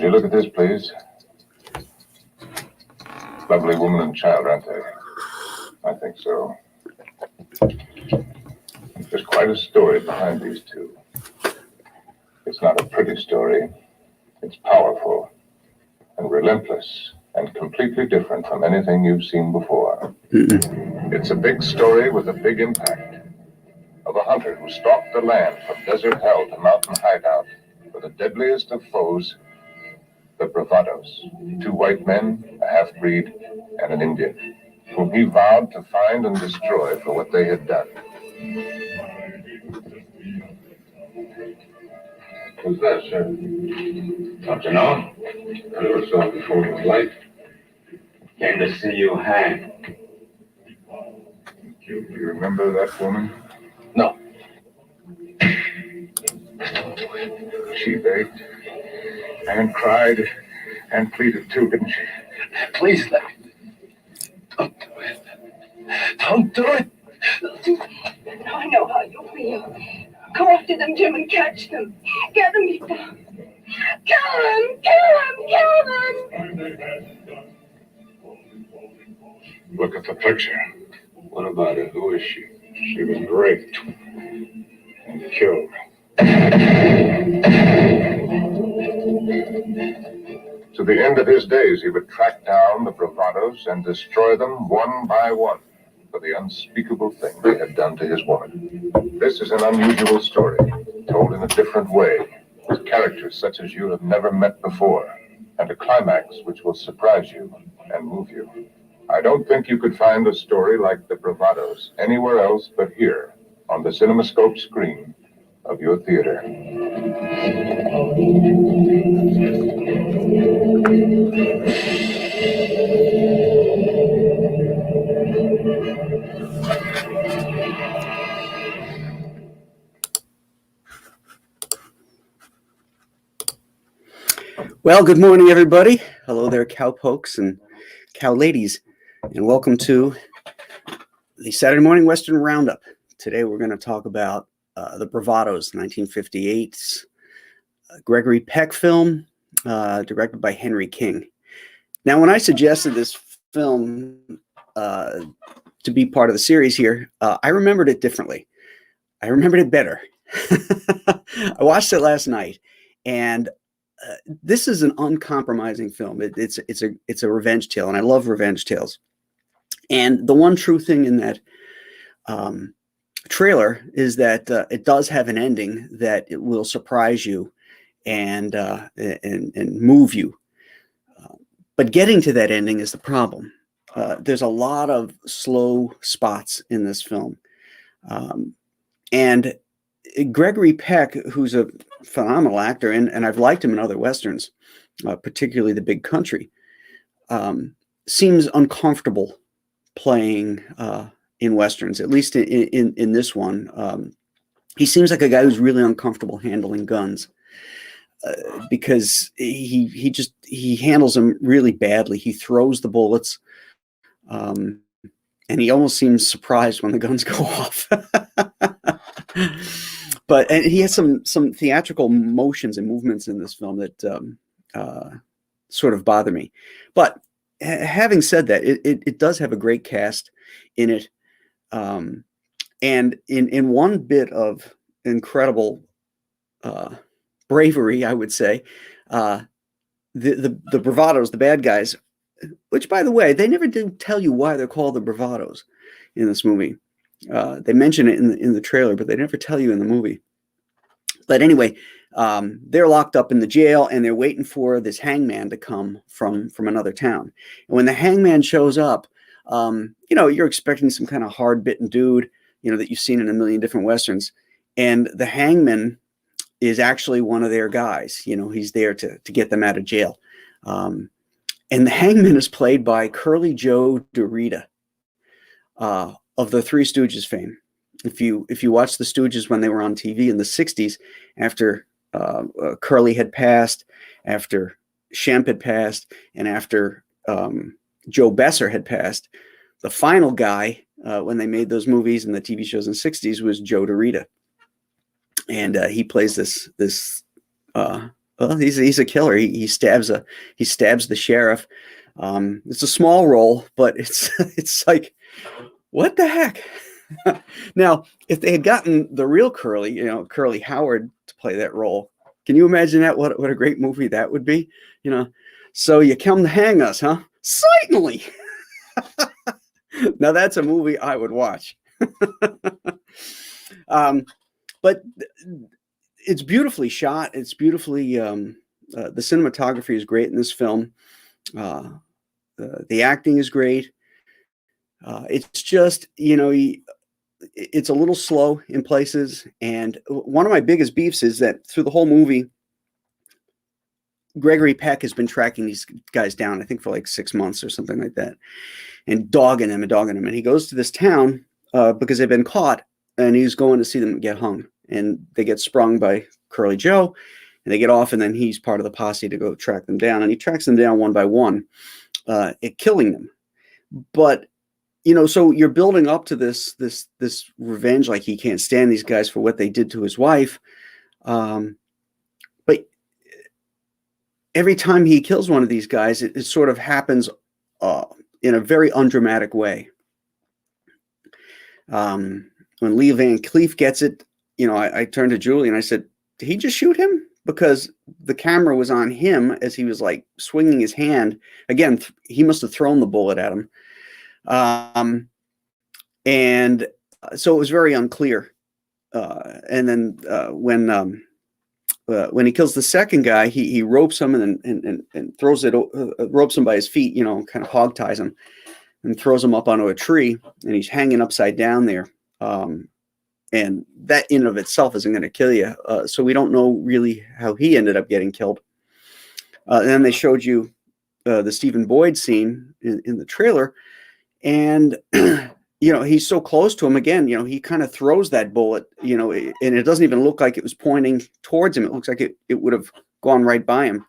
Would you look at this, please? Lovely woman and child, aren't they? I think so. There's quite a story behind these two. It's not a pretty story. It's powerful and relentless and completely different from anything you've seen before. It's a big story with a big impact of a hunter who stalked the land from desert hell to mountain hideout for the deadliest of foes, the Bravados, 2 white men, a half-breed, and an Indian, whom he vowed to find and destroy for what they had done. Who's that, sir? Don't you know? I never saw him before in his life. Came to see you hang. Do you remember that woman? No. She begged and cried and pleaded too, didn't she? Please, let me. Don't do it. I know how you feel. Go after them, Jim, and catch them. Get them before. Kill them! Kill them! Kill them! Look at the picture. What about her? Who is she? She was raped and killed. To the end of his days, he would track down the Bravados and destroy them one by one for the unspeakable thing they had done to his woman. This is an unusual story, told in a different way, with characters such as you have never met before, and a climax which will surprise you and move you. I don't think you could find a story like the Bravados anywhere else but here, on the CinemaScope screen of your theater. Well, good morning, everybody. Hello there, cowpokes and cow ladies, and welcome to the Saturday Morning Western Roundup. Today we're going to talk about the Bravados, 1958's Gregory Peck film, directed by Henry King. Now, when I suggested this film to be part of the series here, I remembered it differently. I remembered it better. I watched it last night, and this is an uncompromising film. It's a revenge tale, and I love revenge tales. And the one true thing in that trailer is that it does have an ending that it will surprise you and move you. But getting to that ending is the problem. There's a lot of slow spots in this film, and Gregory Peck, who's a phenomenal actor, and I've liked him in other Westerns, particularly The Big Country, seems uncomfortable playing in Westerns, at least in this one. He seems like a guy who's really uncomfortable handling guns because he handles them really badly. He throws the bullets, and he almost seems surprised when the guns go off. And he has some theatrical motions and movements in this film that sort of bother me. But having said that, it does have a great cast in it. And in one bit of incredible bravery, I would say, the Bravados, the bad guys, which, by the way, they never did tell you why they're called the Bravados in this movie. They mention it in the trailer, but they never tell you in the movie. But anyway, they're locked up in the jail, and they're waiting for this hangman to come from another town. And when the hangman shows up, you're expecting some kind of hard-bitten dude, that you've seen in a million different Westerns. And the hangman is actually one of their guys. He's there to get them out of jail. And the hangman is played by Curly Joe DeRita of the Three Stooges fame. If you watch the Stooges when they were on TV in the 60s, after Curly had passed, after Shemp had passed, and after Joe Besser had passed, the final guy when they made those movies and the TV shows in the 60s was Joe DeRita. And he plays this Well, he's a killer. He stabs the sheriff. It's a small role, but it's like, what the heck? Now, if they had gotten the real Curly, Curly Howard to play that role, can you imagine that? What a great movie that would be, So you come to hang us, huh? Certainly. Now that's a movie I would watch. But it's beautifully shot. It's beautifully, the cinematography is great in this film. The acting is great. It's just, it's a little slow in places. And one of my biggest beefs is that through the whole movie, Gregory Peck has been tracking these guys down, I think for like 6 months or something like that, and dogging them. And he goes to this town because they've been caught, and he's going to see them get hung. And they get sprung by Curly Joe, and they get off, and then he's part of the posse to go track them down. And he tracks them down one by one, killing them. But so you're building up to this revenge, like he can't stand these guys for what they did to his wife. But every time he kills one of these guys, it sort of happens in a very undramatic way. When Lee Van Cleef gets it, I turned to Julie and I said, did he just shoot him? Because the camera was on him as he was like swinging his hand. Again, he must have thrown the bullet at him. And so it was very unclear. And then when he kills the second guy, he ropes him and throws ropes him by his feet, kind of hog ties him and throws him up onto a tree, and he's hanging upside down there. And that in and of itself isn't going to kill you. So we don't know really how he ended up getting killed. And then they showed you the Stephen Boyd scene in the trailer. And, he's so close to him again, he kind of throws that bullet, and it doesn't even look like it was pointing towards him. It looks like it would have gone right by him.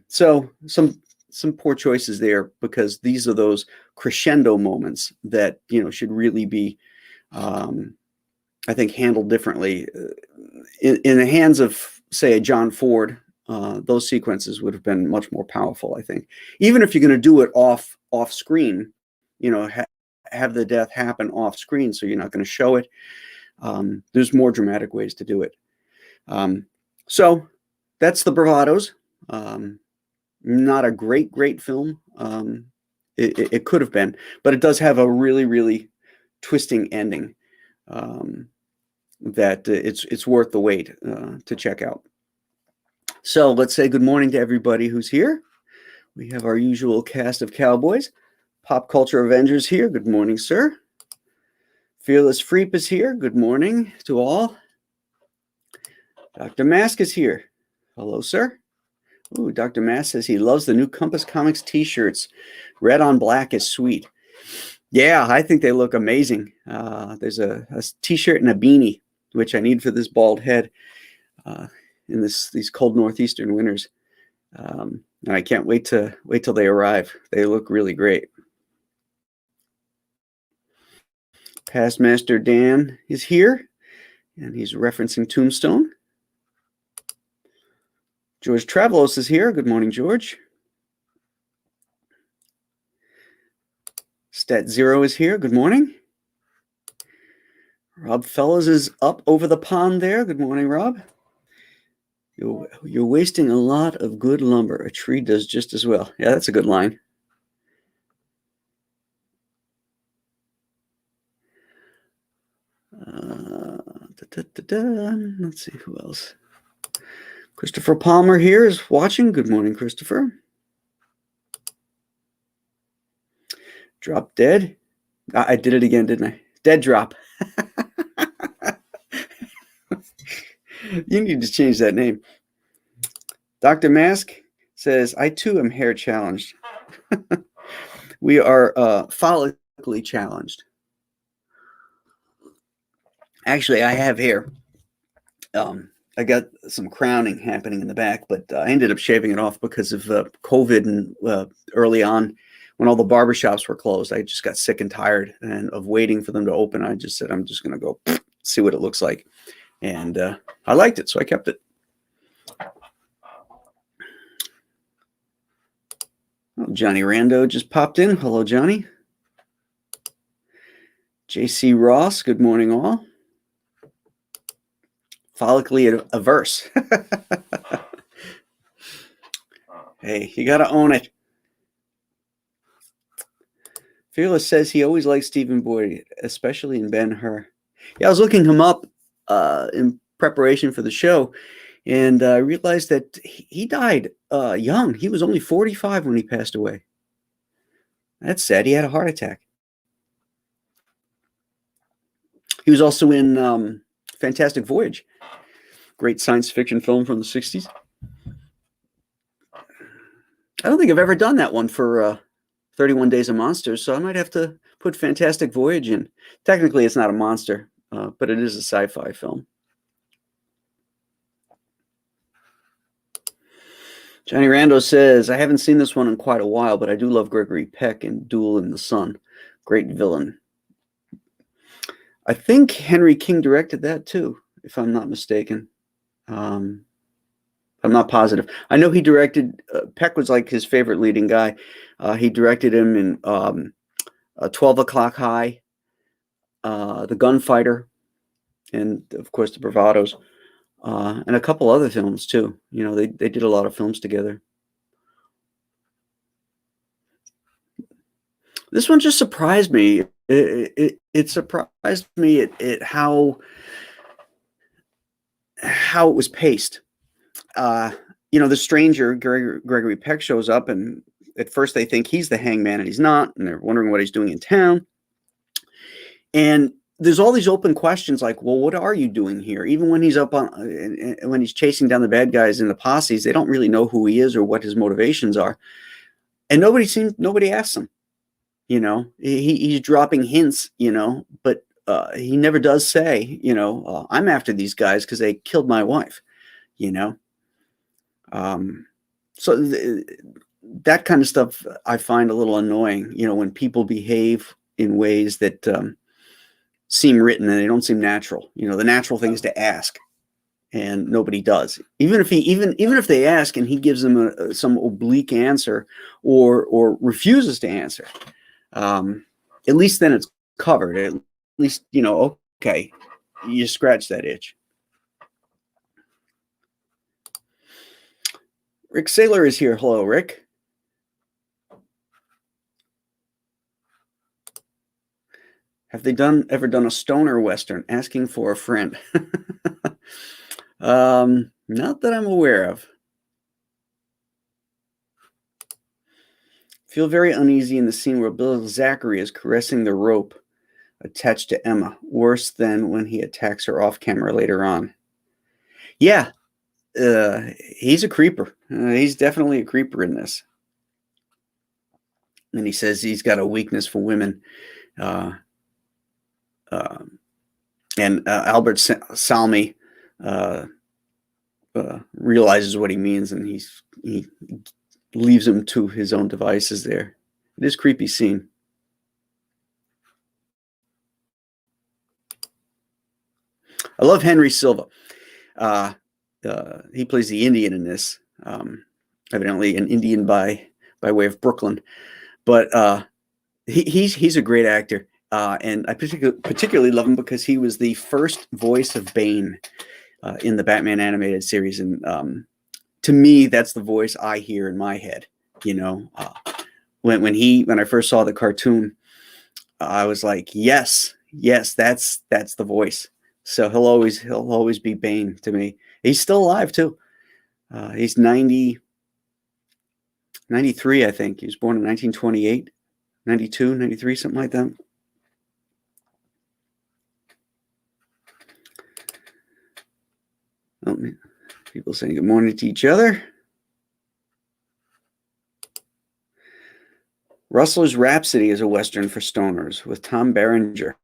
So some poor choices there, because these are those crescendo moments that, should really be, I think, handled differently. In the hands of, say, a John Ford, those sequences would have been much more powerful, I think. Even if you're going to do it off screen, have the death happen off screen, so you're not going to show it. There's more dramatic ways to do it. So that's the Bravados. Not a great film. It could have been, but it does have a really, really twisting ending that it's worth the wait to check out. So let's say good morning to everybody who's here. We have our usual cast of cowboys. Pop Culture Avengers here. Good morning, sir. Fearless Freep is here. Good morning to all. Dr. Mask is here. Hello, sir. Ooh, Dr. Mask says he loves the new Compass Comics t-shirts. Red on black is sweet. Yeah, I think they look amazing. There's a t-shirt and a beanie, which I need for this bald head in these cold northeastern winters. And I can't wait till they arrive. They look really great. Past Master Dan is here, and he's referencing Tombstone. George Travelos is here. Good morning, George. Stat Zero is here. Good morning. Rob Fellows is up over the pond there. Good morning, Rob. You're wasting a lot of good lumber. A tree does just as well. Yeah, that's a good line. Let's see who else. Christopher Palmer here is watching. Good morning, Christopher. Drop dead. I did it again, didn't I? Dead drop. You need to change that name. Dr. Mask says, I too am hair challenged. We are follically challenged. Actually, I have hair. I got some crowning happening in the back, but I ended up shaving it off because of COVID and early on when all the barbershops were closed. I just got sick and tired of waiting for them to open. I just said, I'm just going to go see what it looks like. And I liked it, so I kept it. Johnny Rando just popped in. Hello, Johnny. JC Ross, good morning, all. Follically averse. Hey, you got to own it. Fearless says he always liked Stephen Boyd, especially in Ben-Hur. Yeah, I was looking him up in preparation for the show, and I realized that he died young. He was only 45 when he passed away. That's sad. He had a heart attack. He was also in Fantastic Voyage, great science fiction film from the 60s. I don't think I've ever done that one for 31 Days of Monsters, so I might have to put Fantastic Voyage in. Technically, it's not a monster, but it is a sci-fi film. Johnny Rando says, I haven't seen this one in quite a while, but I do love Gregory Peck in Duel in the Sun. Great villain. I think Henry King directed that too, if I'm not mistaken. I'm not positive. I know he directed, Peck was like his favorite leading guy. He directed him in 12 O'Clock High, The Gunfighter, and of course the Bravados, and a couple other films too. You know, they did a lot of films together. This one just surprised me. It surprised me at how it was paced. You know, the stranger, Gregory Peck, shows up, and at first they think he's the hangman, and he's not, and they're wondering what he's doing in town. And there's all these open questions like, well, what are you doing here? Even when he's up on, when he's chasing down the bad guys in the posses, they don't really know who he is or what his motivations are. And nobody asks him. You know, he's dropping hints, you know, but he never does say, you know, I'm after these guys because they killed my wife, you know. So that kind of stuff I find a little annoying, you know, when people behave in ways that seem written and they don't seem natural. You know, the natural thing is to ask, and nobody does. Even if they ask and he gives them some oblique answer or refuses to answer. At least then it's covered. At least, you know, okay, you scratch that itch. Rick Saylor is here. Hello, Rick. Have they ever done a stoner Western, Asking for a Friend? Not that I'm aware of. Feel very uneasy in the scene where Bill Zachary is caressing the rope attached to Emma, worse than when he attacks her off camera later on. Yeah, he's a creeper. He's definitely a creeper in this. And he says he's got a weakness for women. And Albert Salmi realizes what he means, and he leaves him to his own devices there. It is a creepy scene. I love Henry Silva. He plays the Indian in this. Evidently an Indian by way of Brooklyn. But he's a great actor. And I particularly love him because he was the first voice of Bane in the Batman animated series. And to me, that's the voice I hear in my head. You know, when I first saw the cartoon, I was like, yes, that's the voice. So he'll always be Bane to me. He's still alive too. He's 93, I think. He was born in 1928, 92, 93, something like that. Oh, people saying good morning to each other. Rustler's Rhapsody is a Western for stoners with Tom Berenger.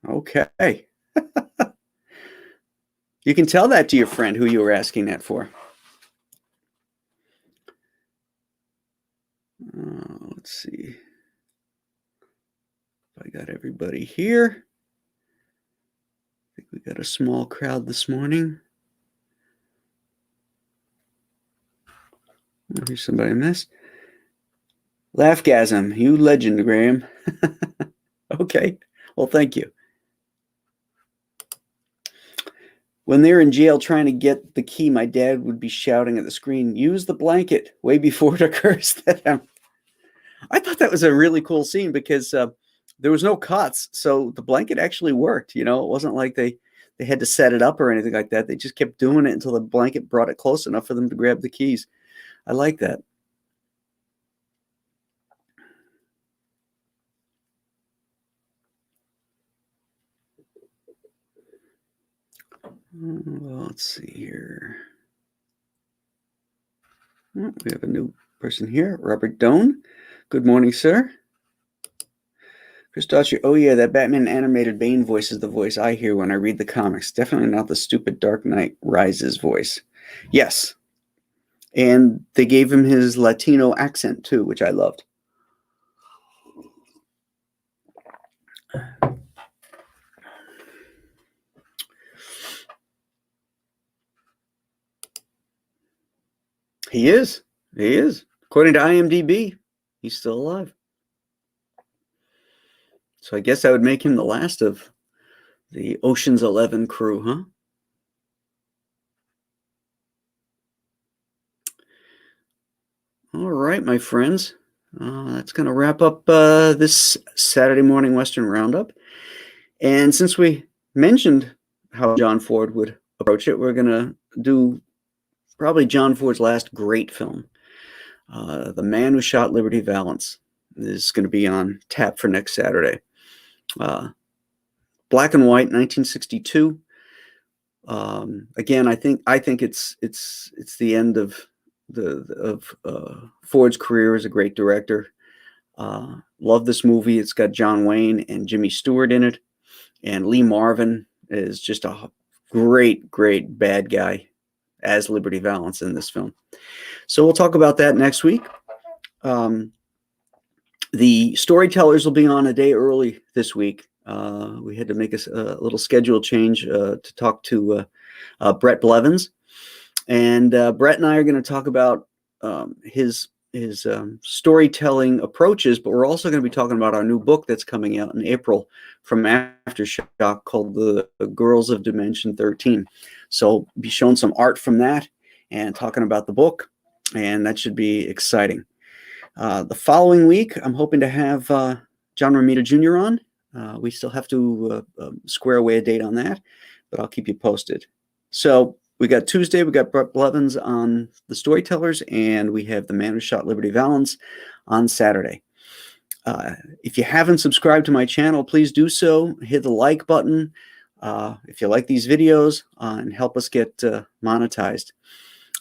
Okay. You can tell that to your friend who you were asking that for. Let's see if I got everybody here. I think we got a small crowd this morning. Here's somebody I missed. Laughgasm, you legend, Graham. Okay, well, thank you. When they're in jail trying to get the key, my dad would be shouting at the screen, "Use the blanket," way before it occurs to them. I thought that was a really cool scene because there was no cuts, so the blanket actually worked. It wasn't like they had to set it up or anything like that. They just kept doing it until the blanket brought it close enough for them to grab the keys. I like that. Well, let's see here. Oh, we have a new person here, Robert Doan. Good morning, sir. Chris Dodger, oh yeah, that Batman animated Bane voice is the voice I hear when I read the comics. Definitely not the stupid Dark Knight Rises voice. Yes. And they gave him his Latino accent too, which I loved. He is. He is. According to IMDb, he's still alive. So I guess that would make him the last of the Ocean's 11 crew, huh? All right, my friends. That's going to wrap up this Saturday morning Western Roundup. And since we mentioned how John Ford would approach it, we're going to do probably John Ford's last great film. The Man Who Shot Liberty Valance is going to be on tap for next Saturday. Black and white, 1962. Again, I think it's the end of Ford's career as a great director. Love this movie. It's got John Wayne and Jimmy Stewart in it, and Lee Marvin is just a great bad guy as Liberty Valance in this film. So we'll talk about that next week. The storytellers will be on a day early this week. We had to make a little schedule change to talk to Brett Blevins. And Brett and I are going to talk about his storytelling approaches, but we're also going to be talking about our new book that's coming out in April from Aftershock called The Girls of Dimension 13. So be showing some art from that and talking about the book, and that should be exciting. The following week, I'm hoping to have John Romita Jr. on. We still have to square away a date on that, but I'll keep you posted. So we got Tuesday, we got Brett Blevins on the storytellers, and we have The Man Who Shot Liberty Valance on Saturday. If you haven't subscribed to my channel, please do so. Hit the like button if you like these videos and help us get monetized.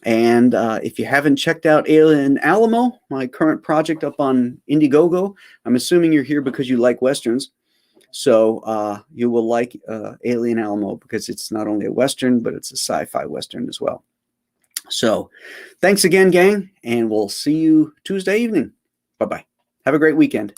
And if you haven't checked out Alien Alamo, my current project up on Indiegogo, I'm assuming you're here because you like Westerns. So you will like Alien Alamo because it's not only a Western, but it's a sci-fi Western as well. So thanks again, gang, and we'll see you Tuesday evening. Bye-bye. Have a great weekend.